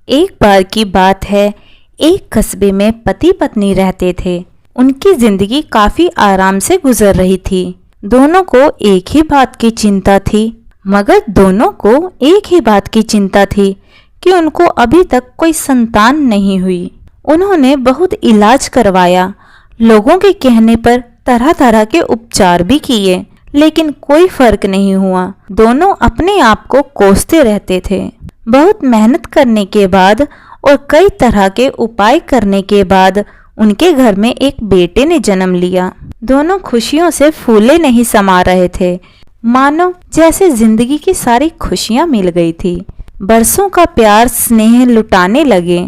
एक बार की बात है, एक कस्बे में पति पत्नी रहते थे। उनकी जिंदगी काफी आराम से गुजर रही थी। दोनों को एक ही बात की चिंता थी, मगर दोनों को एक ही बात की चिंता थी कि उनको अभी तक कोई संतान नहीं हुई। उन्होंने बहुत इलाज करवाया, लोगों के कहने पर तरह तरह के उपचार भी किए, लेकिन कोई फर्क नहीं हुआ। दोनों अपने आप को कोसते रहते थे। बहुत मेहनत करने के बाद और कई तरह के उपाय करने के बाद उनके घर में एक बेटे ने जन्म लिया। दोनों खुशियों से फूले नहीं समा रहे थे, मानो जैसे जिंदगी की सारी खुशियां मिल गई थी। बरसों का प्यार स्नेह लुटाने लगे।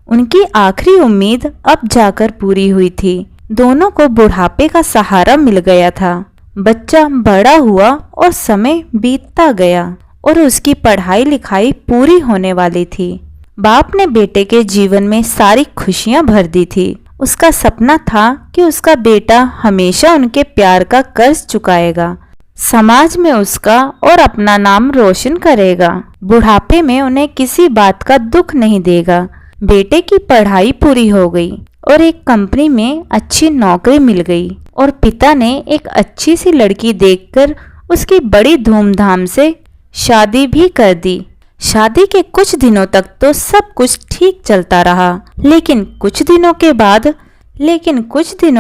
उनकी आखिरी उम्मीद अब जाकर पूरी हुई थी। दोनों को बुढ़ापे का सहारा मिल गया था। बच्चा बड़ा हुआ और समय बीतता गया और उसकी पढ़ाई लिखाई पूरी होने वाली थी। बाप ने बेटे के जीवन में सारी खुशियां भर दी थी। उसका सपना था कि उसका बेटा हमेशा उनके प्यार का कर्ज चुकाएगा, समाज में उसका और अपना नाम रोशन करेगा, बुढ़ापे में उन्हें किसी बात का दुख नहीं देगा। बेटे की पढ़ाई पूरी हो गई और एक कंपनी में अच्छी नौकरी मिल गई और पिता ने एक अच्छी सी लड़की देखकर उसकी बड़ी धूमधाम से शादी भी कर दी। शादी के कुछ दिनों तक तो सब कुछ ठीक चलता रहा, लेकिन कुछ दिनों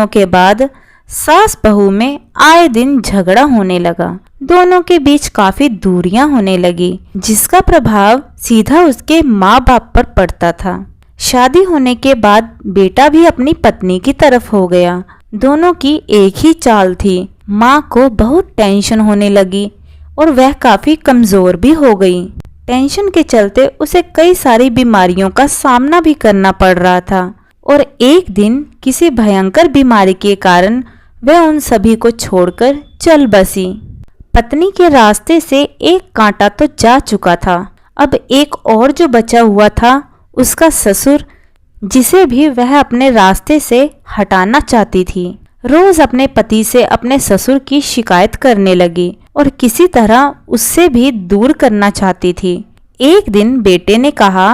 के बाद सास बहू में आए दिन झगड़ा होने लगा। दोनों के बीच काफी दूरियां होने लगी, जिसका प्रभाव सीधा उसके माँ बाप पर पड़ता था। शादी होने के बाद बेटा भी अपनी पत्नी की तरफ हो गया। दोनों की एक ही चाल थी। माँ को बहुत टेंशन होने लगी और वह काफी कमजोर भी हो गई। टेंशन के चलते उसे कई सारी बीमारियों का सामना भी करना पड़ रहा था और एक दिन किसी भयंकर बीमारी के कारण वह उन सभी को छोड़कर चल बसी। पत्नी के रास्ते से एक कांटा तो जा चुका था। अब एक और जो बचा हुआ था, उसका ससुर, जिसे भी वह अपने रास्ते से हटाना चाहती थी। रोज अपने पति से अपने ससुर की शिकायत करने लगी और किसी तरह उससे भी दूर करना चाहती थी। एक दिन बेटे ने कहा,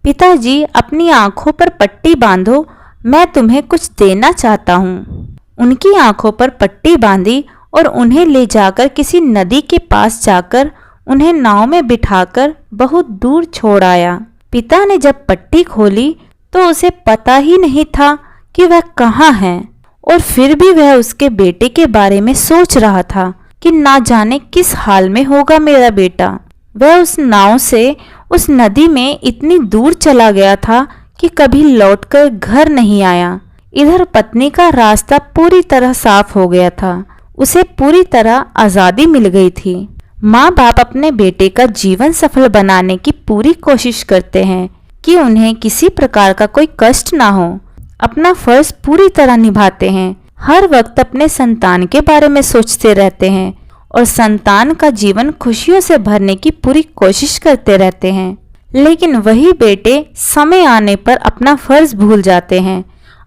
पिताजी अपनी आंखों पर पट्टी बांधो, मैं तुम्हें कुछ देना चाहता हूँ। उनकी आंखों पर पट्टी बांधी और उन्हें ले जाकर किसी नदी के पास जाकर उन्हें नाव में बिठाकर बहुत दूर छोड़ आया। पिता ने जब पट्टी खोली तो उसे पता ही नहीं था कि वह कहाँ है, और फिर भी वह उसके बेटे के बारे में सोच रहा था कि ना जाने किस हाल में होगा मेरा बेटा। वह उस नाव से उस नदी में इतनी दूर चला गया था कि कभी लौटकर घर नहीं आया। इधर पत्नी का रास्ता पूरी तरह साफ हो गया था। उसे पूरी तरह आजादी मिल गई थी। माँ बाप अपने बेटे का जीवन सफल बनाने की पूरी कोशिश करते हैं कि उन्हें किसी प्रकार का कोई कष्ट ना हो। अपना फर्ज पूरी तरह निभाते हैं। हर वक्त अपने संतान के बारे में सोचते रहते हैं और संतान का जीवन खुशियों से भरने की पूरी कोशिश करते रहते हैं। लेकिन वही बेटे समय आने पर अपना फर्ज भूल जाते हैं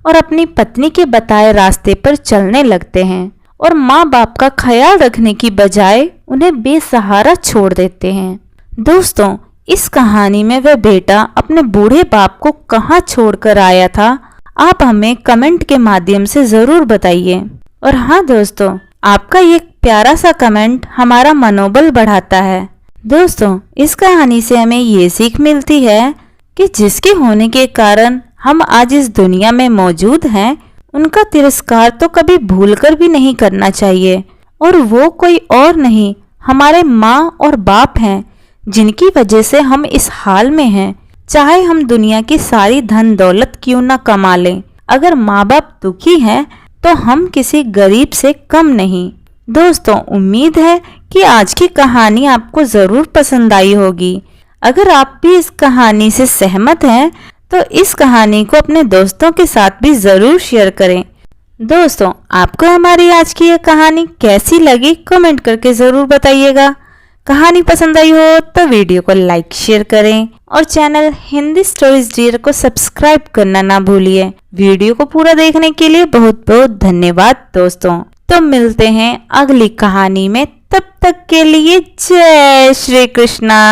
और अपनी पत्नी के बताए रास्ते पर चलने लगते हैं और माँ बाप का ख्याल रखने की बजाय उन्हें बेसहारा छोड़ देते हैं। दोस्तों, इस कहानी में वह बेटा अपने बूढ़े बाप को कहाँ छोड़कर आया था, आप हमें कमेंट के माध्यम से जरूर बताइए। और हाँ दोस्तों, आपका ये प्यारा सा कमेंट हमारा मनोबल बढ़ाता है। दोस्तों, इस कहानी से हमें ये सीख मिलती है कि जिसके होने के कारण हम आज इस दुनिया में मौजूद हैं, उनका तिरस्कार तो कभी भूलकर भी नहीं करना चाहिए। और वो कोई और नहीं, हमारे माँ और बाप हैं, जिनकी वजह से हम इस हाल में हैं। चाहे हम दुनिया की सारी धन दौलत क्यों न कमा लें, अगर माँ बाप दुखी हैं तो हम किसी गरीब से कम नहीं। दोस्तों, उम्मीद है कि आज की कहानी आपको जरूर पसंद आई होगी। अगर आप भी इस कहानी से सहमत हैं तो इस कहानी को अपने दोस्तों के साथ भी जरूर शेयर करें। दोस्तों, आपको हमारी आज की यह कहानी कैसी लगी, कमेंट करके जरूर बताइएगा। कहानी पसंद आई हो तो वीडियो को लाइक शेयर करें और चैनल हिंदी स्टोरीज डियर को सब्सक्राइब करना ना भूलिए। वीडियो को पूरा देखने के लिए बहुत बहुत धन्यवाद दोस्तों। तो मिलते हैं अगली कहानी में, तब तक के लिए जय श्री कृष्णा।